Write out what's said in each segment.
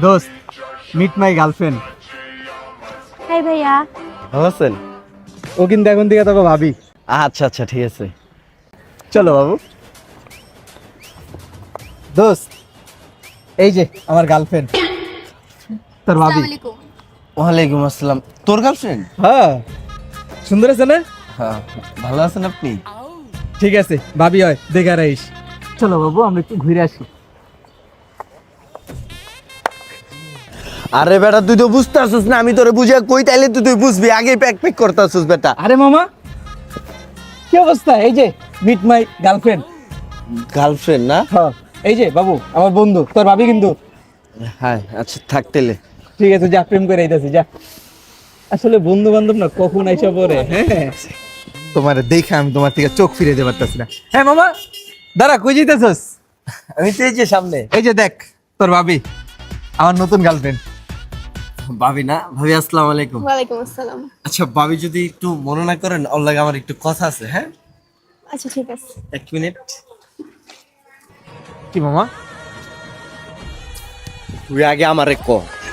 দোস্ত, meet my girlfriend. High ভাইয়া। ভালো আছেন? ও কিন্তু এখন থেকে তোকে ভাবি। আচ্ছা আচ্ছা ঠিক আছে। চলো বাবু। দোস্ত, এই যে আমার গার্লফ্রেন্ড, তোর ভাবি। ওয়ালাইকুম আসসালাম। তোর গার্লফ্রেন্ড? হ্যাঁ, সুন্দর আছে না? হ্যাঁ। ভালো আছেন আপনি? ঠিক আছে, ভাবি হয় দেখে রাইস। চলো বাবু, আমরা একটু ঘুরে আসি। আরে বেটা, তুই তো বুঝতে আসছিস না, আমি তোরে বুঝে কই তাইলে তুই বুঝবি। আগে প্যাক প্যাক করতে আসছিস বেটা। আরে মামা, কি অবস্থা? এই যে মিট মাই গার্লফ্রেন্ড। গার্লফ্রেন্ড না? হ্যাঁ, এই যে বাবু আমার বন্ধু, তোর ভাবি কিন্তু। হ্যাঁ আচ্ছা থাক তেলে। ঠিক আছে, যা, প্রেম করে আইতাছি, যা। আসলে বন্ধু বান্ধব না কখন আইসা পড়ে। হ্যাঁ, তোমার দেখে আমি তোমার থেকে চোখ ফিরে যেতে পারতাছি না। হ্যাঁ মামা, দাঁড়া, কই যাইতেছস? আমি তো এই যে সামনে। এই যে দেখ, তোর ভাবি, আমার নতুন গার্লফ্রেন্ড। ভাবি না? ভাবি আসসালামু আলাইকুম। ওয়ালাইকুম আসসালাম। আচ্ছা ভাবি, যদি একটু মনে না করেন, ওর লাগে আমার একটু কথা আছে। হ্যাঁ আচ্ছা ঠিক আছে। 1 মিনিট। কি মামা? তুই আগে আমারে ক,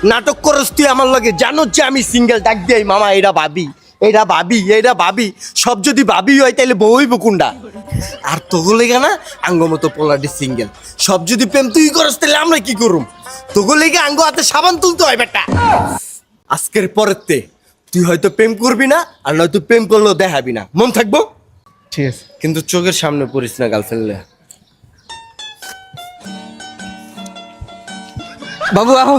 নাটক করস তুই আমার লগে? জানো যে আমি সিঙ্গেল, ডাক দেই মামা এটা ভাবি, এটা ভাবি, এটা ভাবি। সব যদি ভাবি হয় তাহলে বউই বকুন্ডা। আর তোগুলো লেগে না আঙ্গ মতো পোলাডি সিঙ্গেল। সব যদি প্রেম তুই করস তাহলে আমরা কি করুম? তোগুলো লেগে আঙ্গ হাতে সাবান তুলতে হয় বেটা। আজকের পরেতে তুই হয়তো প্রেম করবি না, আর নয়তো প্রেম করলেও দেখাবি না, মন থাকবো? ঠিক আছে। কিন্তু চোখের সামনে পড়িস না গার্লফ্রেন্ড। বাবু আহো।